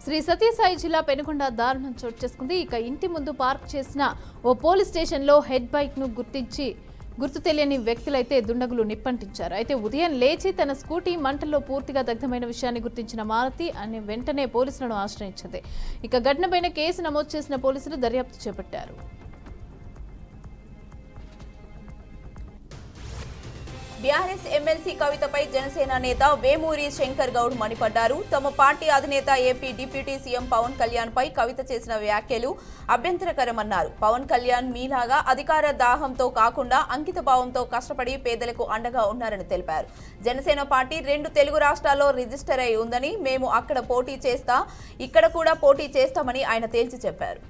శ్రీ సత్యసాయి జిల్లా పెనుకొండ దారుణం చోటు చేసుకుంది. ఇక ఇంటి ముందు పార్క్ చేసిన ఓ పోలీస్ స్టేషన్లో హెడ్ బైక్ ను గుర్తు తెలియని వ్యక్తులైతే దుండగులు నిప్పంటించారు. అయితే ఉదయం లేచి తన స్కూటీ మంటల్లో పూర్తిగా దగ్ధమైన విషయాన్ని గుర్తించిన మారుతి అని వెంటనే పోలీసులను ఆశ్రయించింది. ఇక ఘటనపైన కేసు నమోదు చేసిన పోలీసులు దర్యాప్తు చేపట్టారు. బీఆర్ఎస్ ఎమ్మెల్సీ కవితపై జనసేన నేత వేమూరి శంకర్ గౌడ్ మండిపడ్డారు. తమ పార్టీ అధినేత AP deputy CM Pawan Kalyan పై కవిత చేసిన వ్యాఖ్యలు అభ్యంతరకరమన్నారు. పవన్ కళ్యాణ్ మీలాగా అధికార దాహంతో కాకుండా అంకిత భావంతో కష్టపడి పేదలకు అండగా ఉన్నారని తెలిపారు. జనసేన పార్టీ 2 తెలుగు రాష్ట్రాల్లో రిజిస్టర్ అయి ఉందని, మేము అక్కడ పోటీ చేస్తా, ఇక్కడ కూడా పోటీ చేస్తామని ఆయన తేల్చి చెప్పారు.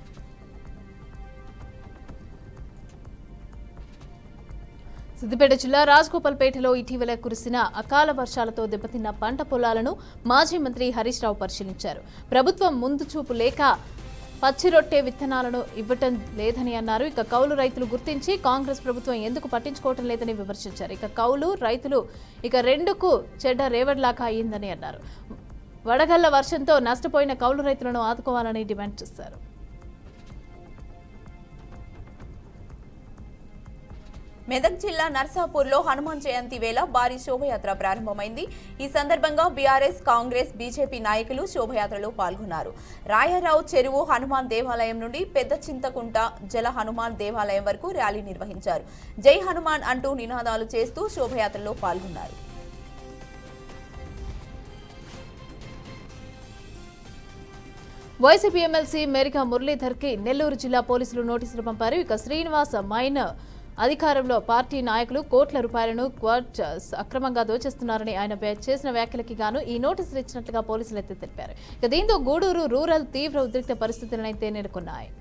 సిద్దిపేట జిల్లా రాజగోపాల్పేటలో ఇటీవల కురిసిన అకాల వర్షాలతో దెబ్బతిన్న పంట పొలాలను మాజీ మంత్రి హరీష్ రావు పరిశీలించారు. ప్రభుత్వం ముందు చూపు లేక పచ్చిరొట్టె విత్తనాలను ఇవ్వటం లేదని అన్నారు. ఇక కౌలు రైతులు గుర్తించి కాంగ్రెస్ ప్రభుత్వం ఎందుకు పట్టించుకోవటం లేదని విమర్శించారు. ఇక కౌలు రైతులు రెండుకు చెడ్డ రేవడ్లాగా అయ్యిందని అన్నారు. వడగళ్ల వర్షంతో నష్టపోయిన కౌలు రైతులను ఆదుకోవాలని డిమాండ్ చేశారు. మెదక్ జిల్లా నర్సాపూర్లో హనుమాన్ జయంతి వేళ భారీ శోభయాత్ర ప్రారంభమైంది. ఈ సందర్భంగా బీఆర్ఎస్, కాంగ్రెస్, బీజేపీ నాయకులు శోభయాత్రలో పాల్గొన్నారు. రాయారావు చెరువు హనుమాన్ దేవాలయం నుండి పెద్ద చింతకుంట జల హనుమాన్ దేవాలయం వరకు ర్యాలీ నిర్వహించారు. జై హనుమాన్ అంటూ నినాదాలు చేస్తూ శోభయాత్రలో పాల్గొన్నారు. వైసీపీ ఎమ్మెల్సీ మేరికా మురళీధర్కి నెల్లూరు జిల్లా పోలీసులు నోటీసులు పంపారు. ఇక శ్రీనివాస మైన్ అధికారంలో పార్టీ నాయకులు కోట్ల రూపాయలను క్వార్ట్ అక్రమంగా దోచేస్తున్నారని ఆయన చేసిన వ్యాఖ్యలకి గాను ఈ నోటీసులు ఇచ్చినట్లుగా పోలీసులు అయితే తెలిపారు. ఇక దీంతో గూడూరు రూరల్ తీవ్ర ఉద్రిక్త పరిస్థితులనైతే నెలకొన్నాయి.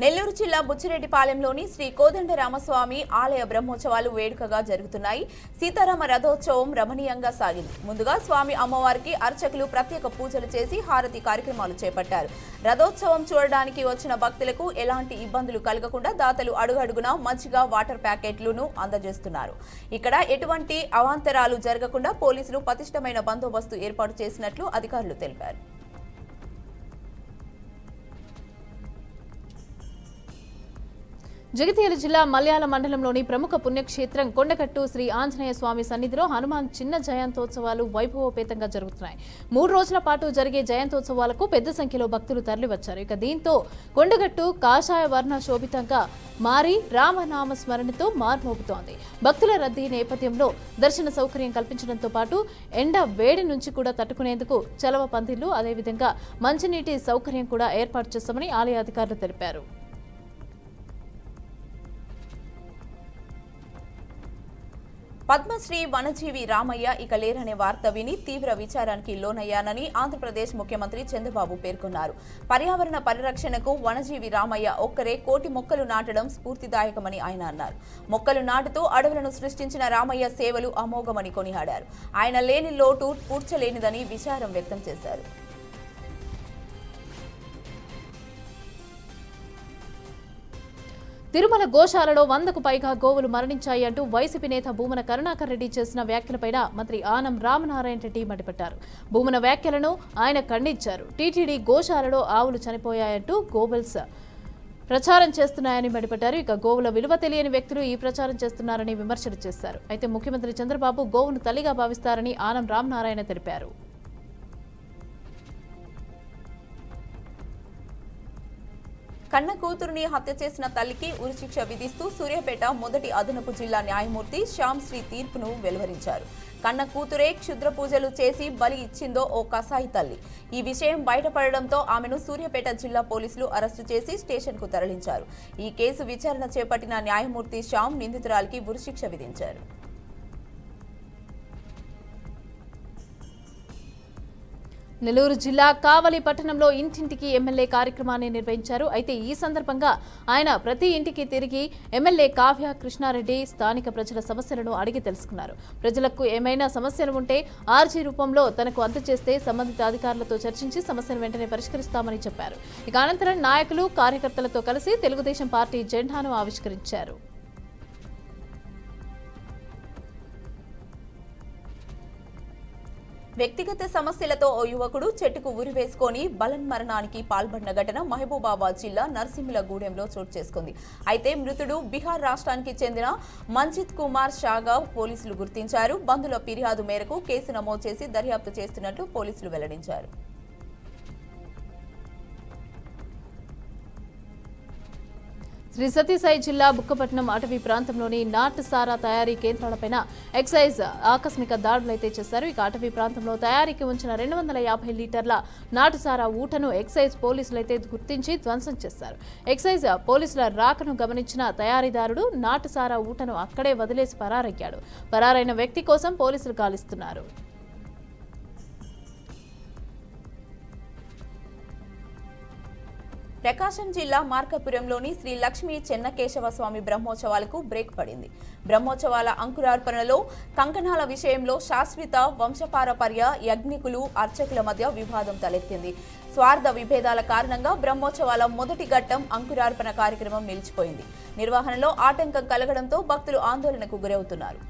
నెల్లూరు జిల్లా బుచ్చిరెడ్డిపాలెంలోని శ్రీ కోదండరామస్వామి ఆలయ బ్రహ్మోత్సవాలు వేడుకగా జరుగుతున్నాయి. సీతారామ రథోత్సవం రమణీయంగా సాగింది. ముందుగా స్వామి అమ్మవారికి అర్చకులు ప్రత్యేక పూజలు చేసి హారతి కార్యక్రమాలు చేపట్టారు. రథోత్సవం చూడడానికి వచ్చిన భక్తులకు ఎలాంటి ఇబ్బందులు కలగకుండా దాతలు అడుగడుగునా మజ్జిగ, వాటర్ ప్యాకెట్లను అందజేస్తున్నారు. ఇక్కడ ఎటువంటి అవాంతరాలు జరగకుండా పోలీసులు పటిష్టమైన బందోబస్తు ఏర్పాటు చేసినట్లు అధికారులు తెలిపారు. జగిత్యాల జిల్లా మల్యాల మండలంలోని ప్రముఖ పుణ్యక్షేత్రం కొండగట్టు శ్రీ ఆంజనేయ స్వామి సన్నిధిలో హనుమాన్ చిన్న జయంతోత్సవాలు వైభవోపేతంగా జరుగుతున్నాయి. 3 రోజుల పాటు జరిగే జయంతోత్సవాలకు పెద్ద సంఖ్యలో భక్తులు తరలివచ్చారు. ఇక దీంతో కొండగట్టు కాషాయ వర్ణ శోభితంగా మారి రామనామ స్మరణతో మార్మోపుతోంది. భక్తుల రద్దీ నేపథ్యంలో దర్శన సౌకర్యం కల్పించడంతో పాటు ఎండ వేడి నుంచి కూడా తట్టుకునేందుకు చలవ పందిళ్లు, అదేవిధంగా మంచినీటి సౌకర్యం కూడా ఏర్పాటు చేస్తామని ఆలయ అధికారులు తెలిపారు. పద్మశ్రీ వనజీవి రామయ్య ఇక లేరనే వార్త విని తీవ్ర విచారానికి లోనయ్యానని ఆంధ్రప్రదేశ్ ముఖ్యమంత్రి చంద్రబాబు పేర్కొన్నారు. పర్యావరణ పరిరక్షణకు వనజీవి రామయ్య ఒక్కరే 1 కోటి మొక్కలు నాటడం స్ఫూర్తిదాయకమని ఆయన అన్నారు. మొక్కలు నాటుతూ అడవులను సృష్టించిన రామయ్య సేవలు అమోఘమని కొనియాడారు. ఆయన లేని లోటు పూడ్చలేనిదని విచారం వ్యక్తం చేశారు. తిరుమల గోశాలలో 100కు పైగా గోవులు మరణించాయి అంటూ వైసీపీ నేత భూమన కరుణాకర్ రెడ్డి చేసిన వ్యాఖ్యలపై మంత్రి ఆనం రామనారాయణ రెడ్డి మండిపడ్డారు. భూమన వ్యాఖ్యలను ఆయన ఖండించారు. టీటీడీ గోశాలలో ఆవులు చనిపోయాయంటూ గోబెల్స్ ప్రచారం చేస్తున్నాయని మండిపడ్డారు. ఇక గోవుల విలువ తెలియని వ్యక్తులు ఈ ప్రచారం చేస్తున్నారని విమర్శలు చేశారు. అయితే ముఖ్యమంత్రి చంద్రబాబు గోవును తల్లిగా భావిస్తారని ఆనం రామనారాయణ తెలిపారు. కన్న కూతురుని హత్య చేసిన తల్లికి ఉరిశిక్ష విధిస్తూ సూర్యాపేట మొదటి అదనపు జిల్లా న్యాయమూర్తి శ్యామ్ శ్రీ తీర్పును వెలువరించారు. కన్న కూతురే క్షుద్ర పూజలు చేసి బలి ఇచ్చిందో ఓ కసాయి తల్లి. ఈ విషయం బయటపడడంతో ఆమెను సూర్యాపేట జిల్లా పోలీసులు అరెస్టు చేసి స్టేషన్కు తరలించారు. ఈ కేసు విచారణ చేపట్టిన న్యాయమూర్తి శ్యామ్ నిందితురాలికి ఉరిశిక్ష విధించారు. నెల్లూరు జిల్లా కావలి పట్టణంలో ఇంటింటికి ఎమ్మెల్యే కార్యక్రమాన్ని నిర్వహించారు. అయితే ఈ సందర్భంగా ఆయన ప్రతి ఇంటికి తిరిగి ఎమ్మెల్యే కావ్య కృష్ణారెడ్డి స్థానిక ప్రజల సమస్యలను అడిగి తెలుసుకున్నారు. ప్రజలకు ఏమైనా సమస్యలు ఉంటే ఆర్జీ రూపంలో తనకు అందజేస్తే సంబంధిత అధికారులతో చర్చించి సమస్యను వెంటనే పరిష్కరిస్తామని చెప్పారు. ఇక అనంతరం నాయకులు, కార్యకర్తలతో కలిసి తెలుగుదేశం పార్టీ జెండాను ఆవిష్కరించారు. వ్యక్తిగత సమస్యలతో ఓ యువకుడు చెట్టుకు ఉరివేసుకొని బలన్మరణానికి పాల్పడిన ఘటన మహబూబాబాద్ జిల్లా నర్సింహులగూడెంలో చోటు చేసుకుంది. అయితే మృతుడు బీహార్ రాష్ట్రానికి చెందిన మంజిత్ కుమార్ షాగా పోలీసులు గుర్తించారు. బంధువుల ఫిర్యాదు మేరకు కేసు నమోదు చేసి దర్యాప్తు చేస్తున్నట్లు పోలీసులు వెల్లడించారు. శ్రీ సత్యసాయి జిల్లా బుక్కపట్నం అటవీ ప్రాంతంలోని నాటు సారా తయారీ కేంద్రాలపైన ఎక్సైజ్ ఆకస్మిక దాడులైతే చేశారు. ఇక అటవీ ప్రాంతంలో తయారీకి ఉంచిన 250 లీటర్ల నాటు సారా ఊటను ఎక్సైజ్ పోలీసులైతే గుర్తించి ధ్వంసం చేశారు. ఎక్సైజ్ పోలీసుల రాకను గమనించిన తయారీదారుడు నాటు సారా ఊటను అక్కడే వదిలేసి పరారయ్యాడు. పరారైన వ్యక్తి కోసం పోలీసులు గాలిస్తున్నారు. ప్రకాశం జిల్లా మార్కాపురంలోని శ్రీ లక్ష్మీ చెన్నకేశవ స్వామి బ్రహ్మోత్సవాలకు బ్రేక్ పడింది. బ్రహ్మోత్సవాల అంకురార్పణలో కంకణాల విషయంలో శాశ్వత వంశపారపర్య యజ్ఞికులు అర్చకుల మధ్య వివాదం తలెత్తింది. స్వార్థ విభేదాల కారణంగా బ్రహ్మోత్సవాల మొదటి ఘట్టం అంకురార్పణ కార్యక్రమం నిలిచిపోయింది. నిర్వహణలో ఆటంకం కలగడంతో భక్తులు ఆందోళనకు గురవుతున్నారు.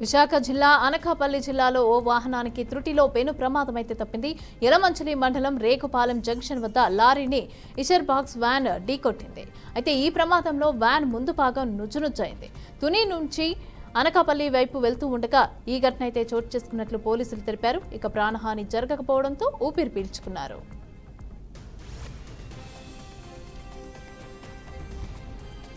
విశాఖ జిల్లా అనకాపల్లి జిల్లాలో ఓ వాహనానికి త్రుటిలో పెను ప్రమాదమైతే తప్పింది. యలమంచిలి మండలం రేకుపాలెం జంక్షన్ వద్ద లారీని ఇషర్ బాక్స్ వ్యాన్ ఢీకొట్టింది. అయితే ఈ ప్రమాదంలో వ్యాన్ ముందు భాగం నుజ్జునుజ్జైంది. తుని నుంచి అనకాపల్లి వైపు వెళ్తూ ఉండగా ఈ ఘటన అయితే చోటు చేసుకున్నట్లు పోలీసులు తెలిపారు. ఇక ప్రాణహాని జరగకపోవడంతో ఊపిరి పీల్చుకున్నారు.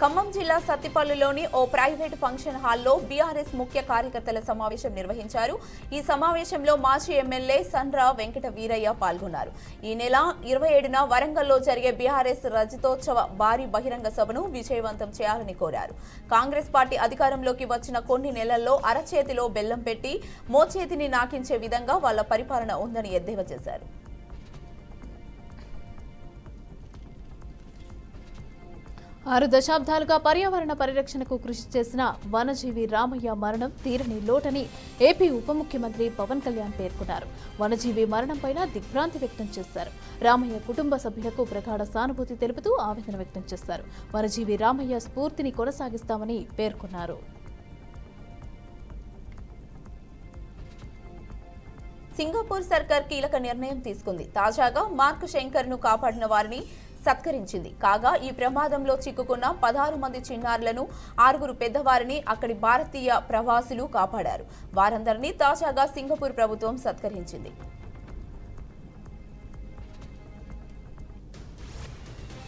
ఖమ్మం జిల్లా సత్తిపల్లిలోని ఓ ప్రైవేటు ఫంక్షన్ హాల్లో బీఆర్ఎస్ ముఖ్య కార్యకర్తల సమావేశం నిర్వహించారు. ఈ సమావేశంలో మాజీ ఎమ్మెల్యే సండ్ర వెంకట వీరయ్య పాల్గొన్నారు. ఈ నెల 27న వరంగల్లో జరిగే బీఆర్ఎస్ రజతోత్సవ భారీ బహిరంగ సభను విజయవంతం చేయాలని కోరారు. కాంగ్రెస్ పార్టీ అధికారంలోకి వచ్చిన కొన్ని నెలల్లో అరచేతిలో బెల్లం పెట్టి మోచేతిని నాకించే విధంగా వాళ్ల పరిపాలన ఉందని ఎద్దేవా చేశారు. 6 దశాబ్దాలుగా పర్యావరణ పరిరక్షణకు కృషి చేసిన వనజీవి రామయ్య మరణం తీరని లోటని ఏపీ ఉప ముఖ్యమంత్రి పవన్ కళ్యాణ్ పేర్కొన్నారు. వనజీవి మరణంపై దిగ్భ్రాంతి వ్యక్తం చేశారు. రామయ్య కుటుంబ సభ్యులకు ప్రగాఢ సానుభూతి తెలుపుతూ ఆవేదన వ్యక్తం చేశారు. వనజీవి రామయ్య స్ఫూర్తిని కొనసాగిస్తామని పేర్కొన్నారు. సింగపూర్ సర్కార్ కీలక నిర్ణయం తీసుకుంది. తాజాగా మార్క్ శంకర్ ను కాపాడిన వారిని సత్కరించింది. కాగా ఈ ప్రమాదంలో చిక్కుకున్న 16 మంది చిన్నారులను 6 పెద్దవారిని అక్కడి భారతీయ ప్రవాసులు కాపాడారు. వారందరినీ తాజాగా సింగపూర్ ప్రభుత్వం సత్కరించింది.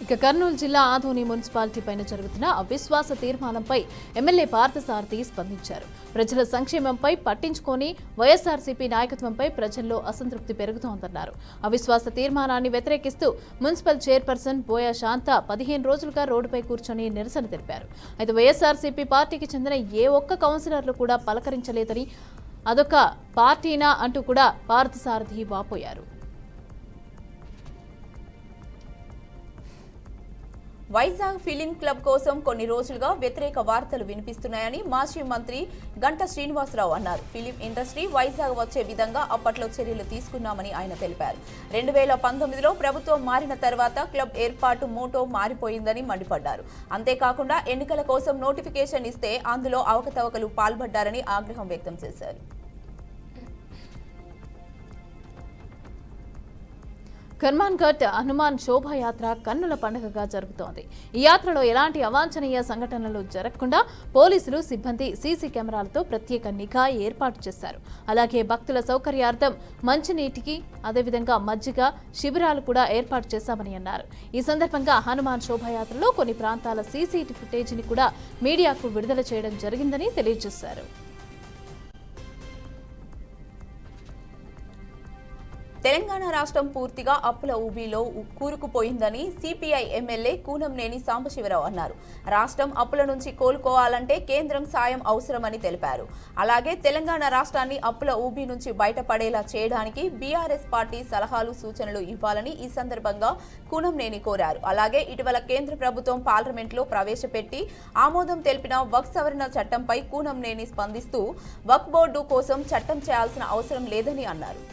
ఇక కర్నూలు జిల్లా ఆదోని మున్సిపాలిటీ పైన జరుగుతున్న అవిశ్వాస తీర్మానంపై ఎమ్మెల్యే పార్థసారథి స్పందించారు. ప్రజల సంక్షేమంపై పట్టించుకొని వైఎస్ఆర్సీపీ నాయకత్వంపై ప్రజల్లో అసంతృప్తి పెరుగుతోందన్నారు. అవిశ్వాస తీర్మానాన్ని వ్యతిరేకిస్తూ మున్సిపల్ చైర్పర్సన్ బోయా శాంత 15 రోజులుగా రోడ్డుపై కూర్చొని నిరసన తెలిపారు. అయితే వైఎస్ఆర్సీపీ పార్టీకి చెందిన ఏ ఒక్క కౌన్సిలర్లు కూడా పలకరించలేదని, అదొక పార్టీనా అంటూ కూడా పార్థసారథి వాపోయారు. వైజాగ్ ఫిలిం క్లబ్ కోసం కొన్ని రోజులుగా వ్యతిరేక వార్తలు వినిపిస్తున్నాయని మాజీ మంత్రి గంటా శ్రీనివాసరావు అన్నారు. ఫిలిం ఇండస్ట్రీ వైజాగ్ వచ్చే విధంగా అప్పట్లో చర్యలు తీసుకున్నామని ఆయన తెలిపారు. 2019లో ప్రభుత్వం మారిన తర్వాత క్లబ్ ఏర్పాటు మోటో మారిపోయిందని మండిపడ్డారు. అంతేకాకుండా ఎన్నికల కోసం నోటిఫికేషన్ ఇస్తే అందులో అవకతవకలు పాల్పడ్డారని ఆగ్రహం వ్యక్తం చేశారు. కర్మాన్ ఘట్ హనుమాన్ శోభాయాత్ర కన్నుల పండుగగా జరుగుతోంది. ఈ యాత్రలో ఎలాంటి అవాంఛనీయ సంఘటనలు జరగకుండా పోలీసులు సిబ్బంది సీసీ కెమెరాలతో ప్రత్యేక నిఘా ఏర్పాటు చేశారు. అలాగే భక్తుల సౌకర్యార్థం మంచినీటికి అదేవిధంగా మజ్జిగ శిబిరాలు కూడా ఏర్పాటు చేశామని అన్నారు. ఈ సందర్భంగా హనుమాన్ శోభాయాత్రలో కొన్ని ప్రాంతాల సీసీటీవీ ఫుటేజీని కూడా మీడియాకు విడుదల చేయడం జరిగిందని తెలియజేశారు. తెలంగాణ రాష్ట్రం పూర్తిగా అప్పుల ఊబిలో కూరుకుపోయిందని సిపిఐ ఎమ్మెల్యే కూనంనేని సాంబశివరావు అన్నారు. రాష్ట్రం అప్పుల నుంచి కోలుకోవాలంటే కేంద్రం సాయం అవసరమని తెలిపారు. అలాగే తెలంగాణ రాష్ట్రాన్ని అప్పుల ఊబి నుంచి బయటపడేలా చేయడానికి బీఆర్ఎస్ పార్టీ సలహాలు సూచనలు ఇవ్వాలని ఈ సందర్భంగా కూనంనేని కోరారు. అలాగే ఇటీవల కేంద్ర ప్రభుత్వం పార్లమెంట్లో ప్రవేశపెట్టి ఆమోదం తెలిపిన వక్ఫ్ సవరణ చట్టంపై కూనంనేని స్పందిస్తూ వక్ఫ్ బోర్డు కోసం చట్టం చేయాల్సిన అవసరం లేదని అన్నారు.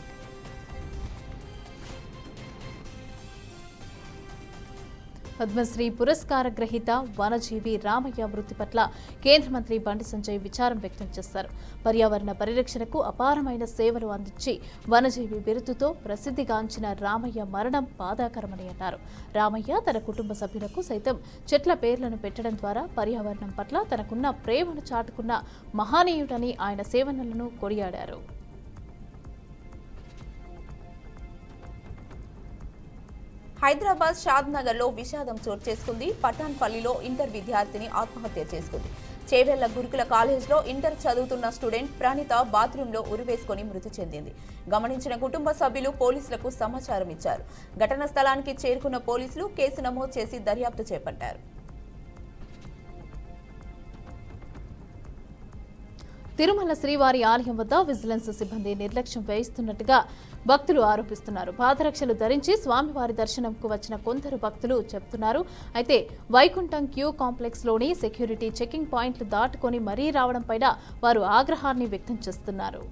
పద్మశ్రీ పురస్కార గ్రహీత వనజీవి రామయ్య మృతి పట్ల కేంద్ర మంత్రి బండి సంజయ్ విచారం వ్యక్తం చేశారు. పర్యావరణ పరిరక్షణకు అపారమైన సేవలు అందించి వనజీవి బిరుదుతో ప్రసిద్ధిగాంచిన రామయ్య మరణం బాధాకరమని అన్నారు. రామయ్య తన కుటుంబ సభ్యులకు సైతం చెట్ల పేర్లను పెట్టడం ద్వారా పర్యావరణం పట్ల తనకున్న ప్రేమను చాటుకున్న మహానీయుడని ఆయన సేవలను కొనియాడారు. హైదరాబాద్ షాద్ నగర్ లో విషాదం చోటు చేసుకుంది. పటాన్పల్లిలో ఇంటర్ విద్యార్థిని ఆత్మహత్య చేసుకుంది. చేవెళ్ల గురుకుల కాలేజ్లో ఇంటర్ చదువుతున్న స్టూడెంట్ ప్రణీత బాత్రూంలో ఉరివేసుకుని మృతి చెందింది. గమనించిన కుటుంబ సభ్యులు పోలీసులకు సమాచారం ఇచ్చారు. ఘటనా స్థలానికి చేరుకున్న పోలీసులు కేసు నమోదు చేసి దర్యాప్తు చేపట్టారు. తిరుమల శ్రీవారి ఆలయం వద్ద విజిలెన్స్ సిబ్బంది నిర్లక్ష్యం వహిస్తున్నట్టుగా భక్తులు ఆరోపిస్తున్నారు. పాదరక్షలు ధరించి స్వామివారి దర్శనంకు వచ్చిన కొందరు భక్తులు చెబుతున్నారు. అయితే వైకుంఠం క్యూ కాంప్లెక్స్ లోని సెక్యూరిటీ చెకింగ్ పాయింట్లు దాటుకొని మరీ రావడంపై వారు ఆగ్రహాన్ని వ్యక్తం చేస్తున్నారు.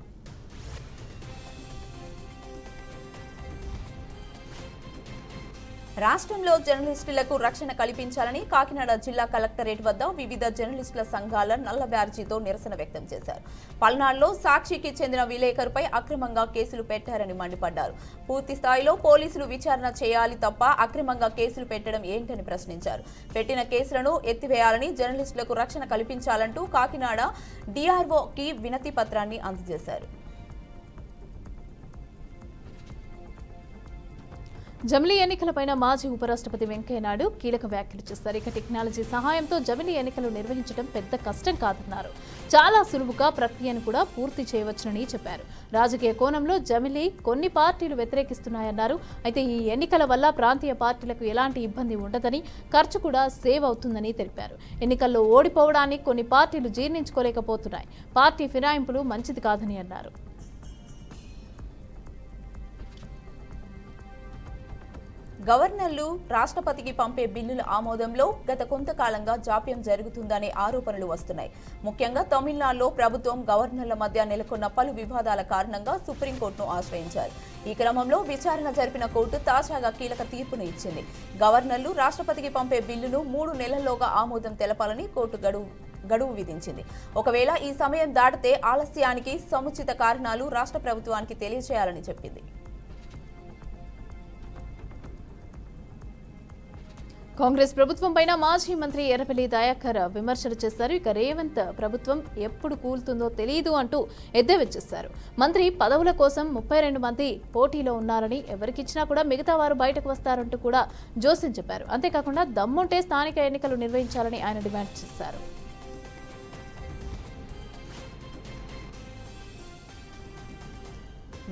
రాష్ట్రంలో జర్నలిస్టులకు రక్షణ కల్పించాలని కాకినాడ జిల్లా కలెక్టరేట్ వద్ద వివిధ జర్నలిస్టుల సంఘాల నల్ల బ్యాడ్జీతో నిరసన వ్యక్తం చేశారు. పల్నాడులో సాక్షికి చెందిన విలేకరుపై అక్రమంగా కేసులు పెట్టారని మండిపడ్డారు. పూర్తి స్థాయిలో పోలీసులు విచారణ చేయాలి తప్ప అక్రమంగా కేసులు పెట్టడం ఏంటని ప్రశ్నించారు. పెట్టిన కేసులను ఎత్తివేయాలని, జర్నలిస్టులకు రక్షణ కల్పించాలంటూ కాకినాడ డిఆర్ఓకి వినతి పత్రాన్ని అందజేశారు. జమిలీ ఎన్నికలపైన మాజీ ఉపరాష్ట్రపతి వెంకయ్యనాయుడు కీలక వ్యాఖ్యలు చేశారు. ఇక టెక్నాలజీ సహాయంతో జమిలీ ఎన్నికలు నిర్వహించడం పెద్ద కష్టం కాదన్నారు. చాలా సులువుగా ప్రక్రియను కూడా పూర్తి చేయవచ్చునని చెప్పారు. రాజకీయ కోణంలో జమిలీ కొన్ని పార్టీలు వ్యతిరేకిస్తున్నాయన్నారు. అయితే ఈ ఎన్నికల వల్ల ప్రాంతీయ పార్టీలకు ఎలాంటి ఇబ్బంది ఉండదని, ఖర్చు కూడా సేవ్ అవుతుందని తెలిపారు. ఎన్నికల్లో ఓడిపోవడాన్ని కొన్ని పార్టీలు జీర్ణించుకోలేకపోతున్నాయి. పార్టీ ఫిరాయింపులు మంచిది కాదని అన్నారు. గవర్నర్లు రాష్ట్రపతికి పంపే బిల్లుల ఆమోదంలో గత కొంతకాలంగా జాప్యం జరుగుతుందనే ఆరోపణలు వస్తున్నాయి. ముఖ్యంగా తమిళనాడులో ప్రభుత్వం గవర్నర్ల మధ్య నెలకొన్న పలు వివాదాల కారణంగా సుప్రీంకోర్టును ఆశ్రయించారు. ఈ క్రమంలో విచారణ జరిపిన కోర్టు తాజాగా కీలక తీర్పును ఇచ్చింది. గవర్నర్లు రాష్ట్రపతికి పంపే బిల్లును 3 నెలల్లోగా ఆమోదం తెలపాలని కోర్టు గడువు విధించింది. ఒకవేళ ఈ సమయం దాటితే ఆలస్యానికి సముచిత కారణాలు రాష్ట్ర ప్రభుత్వానికి తెలియజేయాలని చెప్పింది. కాంగ్రెస్ ప్రభుత్వంపైన మాజీ మంత్రి ఎర్రబెల్లి దయాకర్ విమర్శలు చేశారు. ఇక రేవంత్ ప్రభుత్వం ఎప్పుడు కూలుతుందో తెలియదు అంటూ ఎద్దేవా చేశారు. మంత్రి పదవుల కోసం 32 మంది పోటీలో ఉన్నారని, ఎవరికిచ్చినా కూడా మిగతా వారు బయటకు వస్తారంటూ కూడా జోస్యం చెప్పారు. అంతేకాకుండా దమ్ముంటే స్థానిక ఎన్నికలు నిర్వహించాలని ఆయన డిమాండ్ చేశారు.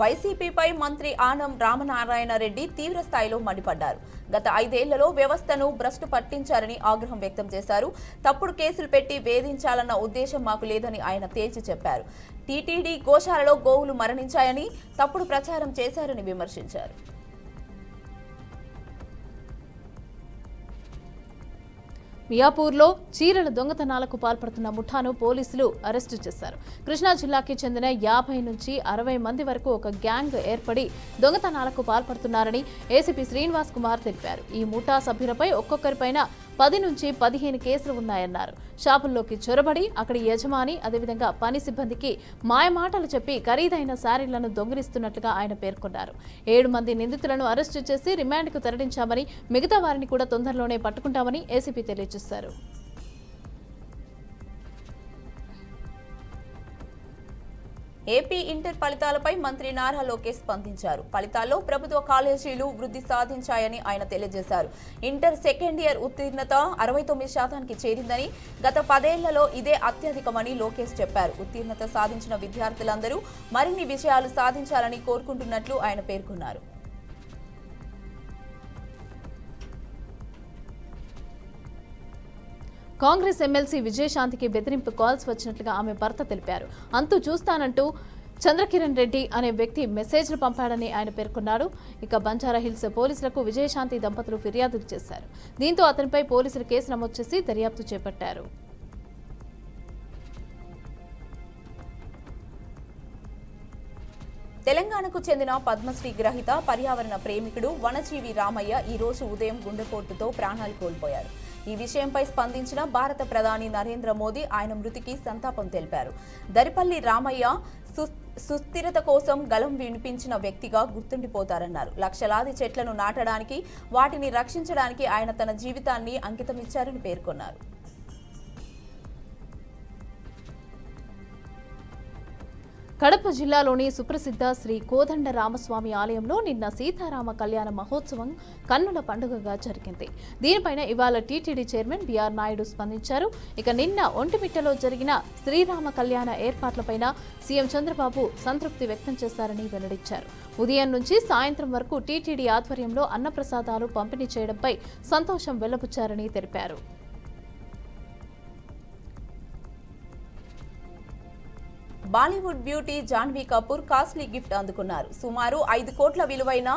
వైసీపీపై మంత్రి ఆనం రామనారాయణ రెడ్డి తీవ్ర స్థాయిలో మండిపడ్డారు. గత 5 ఏళ్లలో వ్యవస్థను భ్రష్టు పట్టించారని ఆగ్రహం వ్యక్తం చేశారు. తప్పుడు కేసులు పెట్టి వేధించాలన్న ఉద్దేశం మాకు లేదని ఆయన తేల్చి చెప్పారు. టీటీడీ గోశాలలో గోవులు మరణించాయని తప్పుడు ప్రచారం చేశారని విమర్శించారు. మియాపూర్లో చీరల దొంగతనాలకు పాల్పడుతున్న ముఠాను పోలీసులు అరెస్టు చేశారు. కృష్ణా జిల్లాకి చెందిన 50 నుంచి 60 మంది వరకు ఒక గ్యాంగ్ ఏర్పడి దొంగతనాలకు పాల్పడుతున్నారని ఏసీపీ శ్రీనివాస్ కుమార్ తెలిపారు. ఈ ముఠా సభ్యులపై ఒక్కొక్కరిపైన 10 నుంచి 15 కేసులు ఉన్నాయన్నారు. షాపుల్లోకి చొరబడి అక్కడి యజమాని, అదేవిధంగా పని సిబ్బందికి మాయమాటలు చెప్పి ఖరీదైన శారీలను దొంగిలిస్తున్నట్లుగా ఆయన పేర్కొన్నారు. 7 మంది నిందితులను అరెస్టు చేసి రిమాండ్కు తరలించామని, మిగతా వారిని కూడా తొందరలోనే పట్టుకుంటామని ఏసీపీ తెలియజేశారు. ఏపీ ఇంటర్ ఫలితాలపై మంత్రి నారా లోకేష్ స్పందించారు. ఫలితాల్లో ప్రభుత్వ కాలేజీలు వృద్ధి సాధించాయని ఆయన తెలియజేశారు. ఇంటర్ సెకండ్ ఇయర్ ఉత్తీర్ణత 69% చేరిందని, గత 10 ఏళ్లలో ఇదే అత్యధికమని లోకేష్ చెప్పారు. ఉత్తీర్ణత సాధించిన విద్యార్థులందరూ మరిన్ని విజయాలు సాధించాలని కోరుకుంటున్నట్లు ఆయన పేర్కొన్నారు. కాంగ్రెస్ ఎమ్మెల్సీ విజయశాంతికి బెదిరింపు కాల్స్ వచ్చినట్లుగా ఆమె భర్త తెలిపారు. అంతు చూస్తానంటూ చంద్రకిరణ్ రెడ్డి అనే వ్యక్తి మెసేజ్లు పంపాడని ఆయన పేర్కొన్నారు. ఇక బంజారాహిల్స్ పోలీసులకు విజయశాంతి దంపతులు ఫిర్యాదులు చేశారు. దీంతో అతనిపై పోలీసులు కేసు నమోదు చేసి దర్యాప్తు చేపట్టారు. తెలంగాణకు చెందిన పద్మశ్రీ గ్రహీత పర్యావరణ ప్రేమికుడు వనజీవి రామయ్య ఈ రోజు ఉదయం గుండెపోటుతో ప్రాణాలు కోల్పోయారు. ఈ విషయంపై స్పందించిన భారత ప్రధాని నరేంద్ర మోదీ ఆయన మృతికి సంతాపం తెలిపారు. దరిపల్లి రామయ్య సుస్థిరత కోసం గళం వినిపించిన వ్యక్తిగా గుర్తుండిపోతారన్నారు. లక్షలాది చెట్లను నాటడానికి, వాటిని రక్షించడానికి ఆయన తన జీవితాన్ని అంకితమిచ్చారని పేర్కొన్నారు. కడప జిల్లాలోని సుప్రసిద్ధ శ్రీ కోదండ రామస్వామి ఆలయంలో నిన్న సీతారామ కళ్యాణ మహోత్సవం కన్నుల పండుగగా జరిగింది. దీనిపైన ఇవాళ టీటీడీ చైర్మన్ బిఆర్ నాయుడు స్పందించారు. ఇక నిన్న ఒంటిమిట్టలో జరిగిన శ్రీరామ కళ్యాణ ఏర్పాట్లపైన సీఎం చంద్రబాబు సంతృప్తి వ్యక్తం చేశారని వెల్లడించారు. ఉదయం నుంచి సాయంత్రం వరకు టీటీడీ ఆధ్వర్యంలో అన్నప్రసాదాలు పంపిణీ చేయడంపై సంతోషం వెల్లబుచ్చారని తెలిపారు. Bollywood beauty Janhvi Kapoor costly gift అందుకున్నారు. సుమారు 5 కోట్ల విలువైన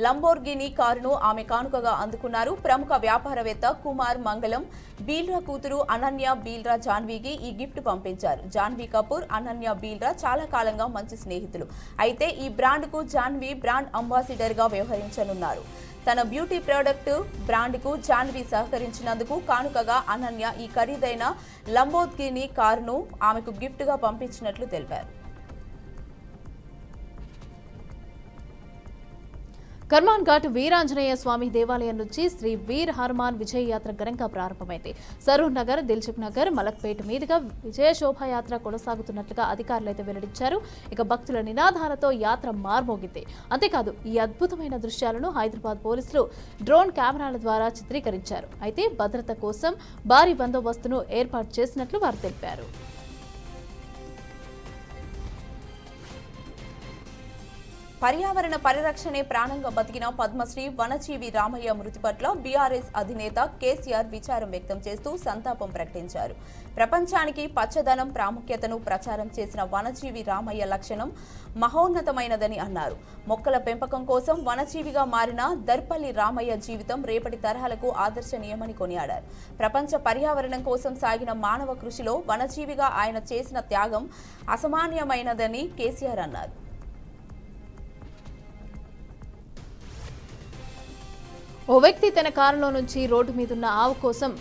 లంబోర్గినీ కారును ఆమె కానుకగా అందుకున్నారు. ప్రముఖ వ్యాపారవేత్త కుమార్ మంగళం బీల్రా కూతురు అనన్య బీల్రా జాన్వీకి ఈ గిఫ్ట్ పంపించారు. జాన్వీ కపూర్, అనన్య బీల్రా చాలా కాలంగా మంచి స్నేహితులు. అయితే ఈ బ్రాండ్కు జాన్వీ బ్రాండ్ అంబాసిడర్గా వ్యవహరించనున్నారు. తన బ్యూటీ ప్రోడక్ట్ బ్రాండ్కు జాన్వీ సహకరించినందుకు కానుకగా అనన్య ఈ ఖరీదైన లంబోర్గినీ కారును ఆమెకు గిఫ్ట్గా పంపించినట్లు తెలిపారు. కర్మాన్ ఘాట్ వీరాంజనేయ స్వామి దేవాలయం నుంచి శ్రీ వీర్ హనుమాన్ విజయ యాత్ర ఘనంగా ప్రారంభమైంది. సరూర్ నగర్, దిల్సుఖ్ నగర్, మలక్పేట్ మీదుగా విజయ శోభాయాత్ర కొనసాగుతున్నట్లుగా అధికారులైతే వెల్లడించారు. ఇక భక్తుల నినాదాలతో యాత్ర మార్మోగింది. అంతేకాదు ఈ అద్భుతమైన దృశ్యాలను హైదరాబాద్ పోలీసులు డ్రోన్ కెమెరాల ద్వారా చిత్రీకరించారు. అయితే భద్రత కోసం భారీ బందోబస్తును ఏర్పాటు చేసినట్లు వారు తెలిపారు. పర్యావరణ పరిరక్షణే ప్రాణంగా బతికిన పద్మశ్రీ వనజీవి రామయ్య మృతి పట్ల బీఆర్ఎస్ అధినేత కేసీఆర్ విచారం వ్యక్తం చేస్తూ సంతాపం ప్రకటించారు. ప్రపంచానికి పచ్చదనం ప్రాముఖ్యతను ప్రచారం చేసిన వనజీవి రామయ్య లక్షణం మహోన్నతమైనదని అన్నారు. మొక్కల పెంపకం కోసం వనజీవిగా మారిన దర్పల్లి రామయ్య జీవితం రేపటి తరహాలకు ఆదర్శనీయమని కొనియాడారు. ప్రపంచ పర్యావరణం కోసం సాగిన మానవ కృషిలో వనజీవిగా ఆయన చేసిన త్యాగం అసమాన్యమైనదని కేసీఆర్ అన్నారు. ఓ వ్యక్తి తన కారులో నుంచి రోడ్డు మీదున్న ఆవు కోసం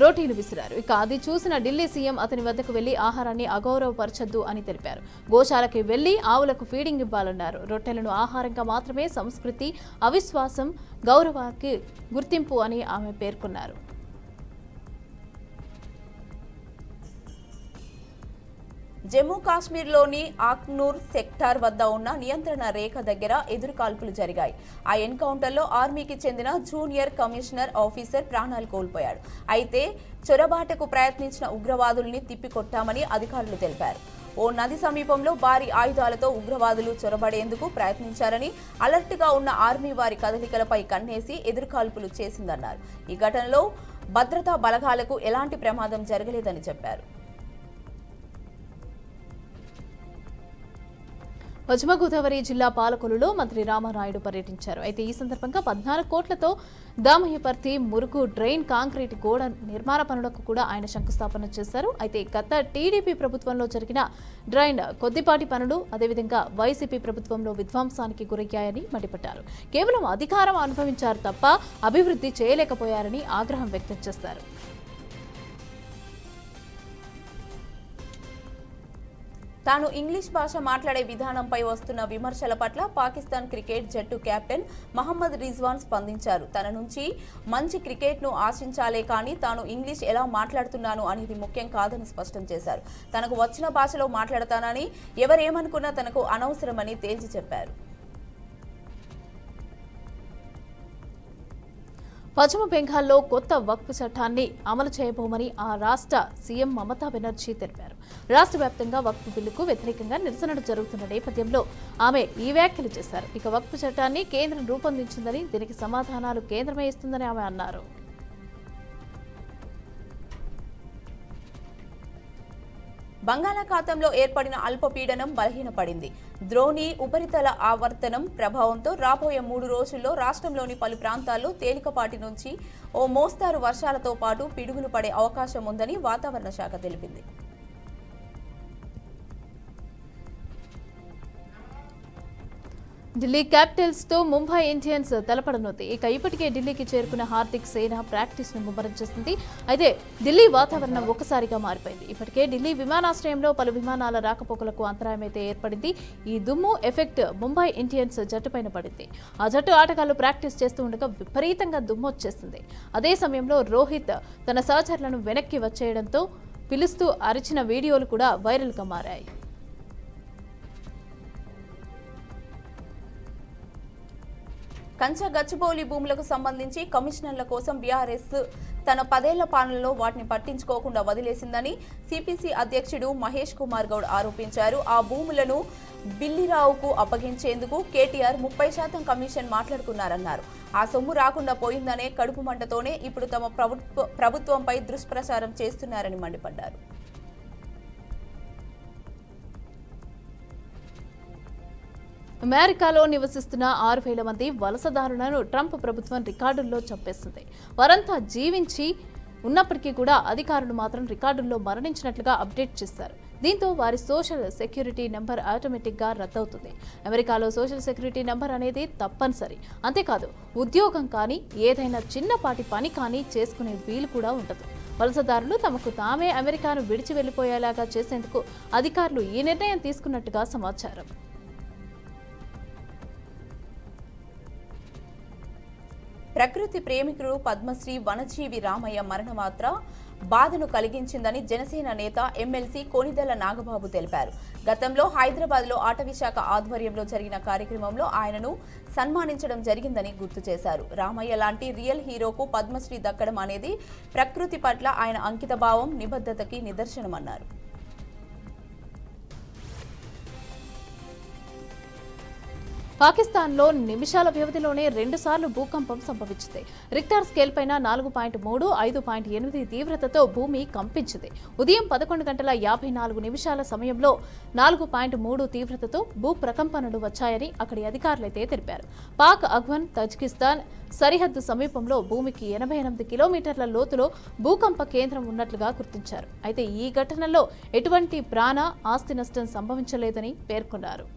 రోటీలు విసిరారు. ఇక అది చూసిన ఢిల్లీ సీఎం అతని వద్దకు వెళ్లి ఆహారాన్ని అగౌరవపరచొద్దు అని తెలిపారు. గోశాలకి వెళ్లి ఆవులకు ఫీడింగ్ ఇవ్వాలన్నారు. రొట్టెలను ఆహారంగా మాత్రమే సంస్కృతి, అవిశ్వాసం, గౌరవానికి గుర్తింపు అని ఆమె పేర్కొన్నారు. జమ్మూ కాశ్మీర్లోని ఆక్నూర్ సెక్టార్ వద్ద ఉన్న నియంత్రణ రేఖ దగ్గర ఎదురుకాల్పులు జరిగాయి. ఆ ఎన్కౌంటర్లో ఆర్మీకి చెందిన జూనియర్ కమిషనర్ ఆఫీసర్ ప్రాణాలు కోల్పోయాడు. అయితే చొరబాటకు ప్రయత్నించిన ఉగ్రవాదుల్ని తిప్పికొట్టామని అధికారులు తెలిపారు. ఓ నది సమీపంలో భారీ ఆయుధాలతో ఉగ్రవాదులు చొరబడేందుకు ప్రయత్నించారని, అలర్ట్గా ఉన్న ఆర్మీ వారి కదలికలపై కన్నేసి ఎదురుకాల్పులు చేసిందన్నారు. ఈ ఘటనలో భద్రతా బలగాలకు ఎలాంటి ప్రమాదం జరగలేదని చెప్పారు. పశ్చిమ గోదావరి జిల్లా పాలకొల్లులో మంత్రి రామానాయుడు పర్యటించారు. అయితే ఈ సందర్భంగా 14 కోట్లతో దామయ్యపర్తి మురుగు డ్రైన్ కాంక్రీట్ గోడ నిర్మాణ పనులకు కూడా ఆయన శంకుస్థాపన చేశారు. అయితే గత టీడీపీ ప్రభుత్వంలో జరిగిన డ్రైన్ కొద్దిపాటి పనులు, అదేవిధంగా వైసీపీ ప్రభుత్వంలో విధ్వంసానికి గురయ్యాయని మండిపడ్డారు. కేవలం అధికారం అనుభవించారు తప్ప అభివృద్ధి చేయలేకపోయారని ఆగ్రహం వ్యక్తం చేశారు. తాను ఇంగ్లీష్ భాష మాట్లాడే విధానంపై వస్తున్న విమర్శల పట్ల పాకిస్తాన్ క్రికెట్ జట్టు కెప్టెన్ మహమ్మద్ రిజ్వాన్ స్పందించారు. తన నుంచి మంచి క్రికెట్ను ఆశించాలే కానీ తాను ఇంగ్లీష్ ఎలా మాట్లాడుతున్నాను అనేది ముఖ్యం కాదని స్పష్టం చేశారు. తనకు వచ్చిన భాషలో మాట్లాడతానని, ఎవరేమనుకున్నా తనకు అనవసరమని తేల్చి చెప్పారు. పశ్చిమ బెంగాల్లో కొత్త వక్ఫ్ చట్టాన్ని అమలు చేయబోమని ఆ రాష్ట్ర సీఎం మమతా బెనర్జీ తెలిపారు. రాష్ట్ర వ్యాప్తంగా వక్ఫ్ బిల్లుకు వ్యతిరేకంగా నిరసనలు జరుగుతున్న నేపథ్యంలో ఆమె ఈ వ్యాఖ్యలు చేశారు. ఇక వక్ఫ్ చట్టాన్ని కేంద్రం రూపొందించిందని, దీనికి సమాధానాలు కేంద్రమే ఇస్తుందని ఆమె అన్నారు. బంగాళాఖాతంలో ఏర్పడిన అల్పపీడనం బలహీనపడింది. ద్రోణి ఉపరితల ఆవర్తనం ప్రభావంతో రాబోయే 3 రోజుల్లో రాష్ట్రంలోని పలు ప్రాంతాల్లో తేలికపాటి నుంచి ఓ మోస్తారు వర్షాలతో పాటు పిడుగులు పడే అవకాశం ఉందని వాతావరణ శాఖ తెలిపింది. ఢిల్లీ క్యాపిటల్స్ తో ముంబై ఇండియన్స్ తలపడనుంది. ఇక ఇప్పటికే ఢిల్లీకి చేరుకున్న హార్దిక్ సేన ప్రాక్టీస్ ను ముమ్మరం చేసింది. అయితే ఢిల్లీ వాతావరణం ఒక్కసారిగా మారిపోయింది. ఇప్పటికే ఢిల్లీ విమానాశ్రయంలో పలు విమానాల రాకపోకలకు అంతరాయమైతే ఏర్పడింది. ఈ దుమ్ము ఎఫెక్ట్ ముంబై ఇండియన్స్ జట్టుపైన పడింది. ఆ జట్టు ఆటగాళ్లు ప్రాక్టీస్ చేస్తూ ఉండగా విపరీతంగా దుమ్ము వచ్చేసింది. అదే సమయంలో రోహిత్ తన సహచరులను వెనక్కి వచ్చేయడంతో పిలుస్తూ అరిచిన వీడియోలు కూడా వైరల్ గా మారాయి. కంచ గచ్చిబౌలి భూములకు సంబంధించి కమిషనర్ల కోసం బీఆర్ఎస్ తన 10 ఏళ్ల పాలనలో వాటిని పట్టించుకోకుండా వదిలేసిందని సిపిసి అధ్యక్షుడు మహేష్ కుమార్ గౌడ్ ఆరోపించారు. ఆ భూములను బిల్లిరావుకు అప్పగించేందుకు కేటీఆర్ 30% కమిషన్ మాట్లాడుకున్నారన్నారు. ఆ సొమ్ము రాకుండా పోయిందనే కడుపు మంటతోనే ఇప్పుడు తమ ప్రభుత్వంపై దుష్ప్రచారం చేస్తున్నారని మండిపడ్డారు. అమెరికాలో నివసిస్తున్న 6,000 మంది వలసదారులను ట్రంప్ ప్రభుత్వం రికార్డుల్లో చంపేసింది. వారంతా జీవించి ఉన్నప్పటికీ కూడా అధికారులు మాత్రం రికార్డుల్లో మరణించినట్లుగా అప్డేట్ చేశారు. దీంతో వారి సోషల్ సెక్యూరిటీ నెంబర్ ఆటోమేటిక్గా రద్దవుతుంది. అమెరికాలో సోషల్ సెక్యూరిటీ నెంబర్ అనేది తప్పనిసరి. అంతేకాదు ఉద్యోగం కానీ ఏదైనా చిన్నపాటి పని కానీ చేసుకునే వీలు కూడా ఉండదు. వలసదారులు తమకు తామే అమెరికాను విడిచి వెళ్లిపోయేలాగా చేసేందుకు అధికారులు ఈ నిర్ణయం తీసుకున్నట్టుగా సమాచారం. ప్రకృతి ప్రేమికుడు పద్మశ్రీ వనజీవి రామయ్య మరణమాత్ర బాధను కలిగించిందని జనసేన నేత ఎమ్మెల్సీ కోనిదెల నాగబాబు తెలిపారు. గతంలో హైదరాబాద్లో అటవీశాఖ ఆధ్వర్యంలో జరిగిన కార్యక్రమంలో ఆయనను సన్మానించడం జరిగిందని గుర్తు చేశారు. రామయ్య లాంటి రియల్ హీరోకు పద్మశ్రీ దక్కడం అనేది ప్రకృతి పట్ల ఆయన అంకితభావం, నిబద్ధతకి నిదర్శనమన్నారు. పాకిస్తాన్లో నిమిషాల వ్యవధిలోనే 2 సార్లు భూకంపం సంభవించింది. రిక్టార్ స్కేల్ పైన 4.3, 5.8 తీవ్రతతో భూమి కంపించింది. ఉదయం 11:54 సమయంలో 4.3 తీవ్రతతో భూ ప్రకంపనలు వచ్చాయని అక్కడి అధికారులైతే తెలిపారు. పాక్ అఫ్ఘాన్ తజికిస్తాన్ సరిహద్దు సమీపంలో భూమికి 88 కిలోమీటర్ల లోతులో భూకంప కేంద్రం ఉన్నట్లుగా గుర్తించారు. అయితే ఈ ఘటనలో ఎటువంటి ప్రాణ, ఆస్తి నష్టం సంభవించలేదని పేర్కొన్నారు.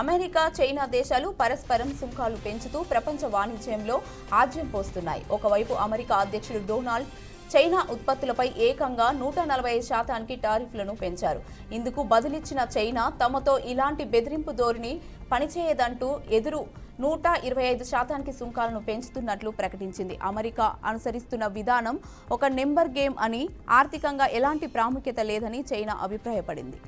అమెరికా, చైనా దేశాలు పరస్పరం సుంకాలు పెంచుతూ ప్రపంచ వాణిజ్యంలో ఆజ్యం పోస్తున్నాయి. ఒకవైపు అమెరికా అధ్యక్షుడు డొనాల్డ్ చైనా ఉత్పత్తులపై ఏకంగా 145% టారిఫ్లను పెంచారు. ఇందుకు బదులిచ్చిన చైనా తమతో ఇలాంటి బెదిరింపు ధోరణి పనిచేయదంటూ ఎదురు 125% సుంకాలను పెంచుతున్నట్లు ప్రకటించింది. అమెరికా అనుసరిస్తున్న విధానం ఒక నెంబర్ గేమ్ అని, ఆర్థికంగా ఎలాంటి ప్రాముఖ్యత లేదని చైనా అభిప్రాయపడింది.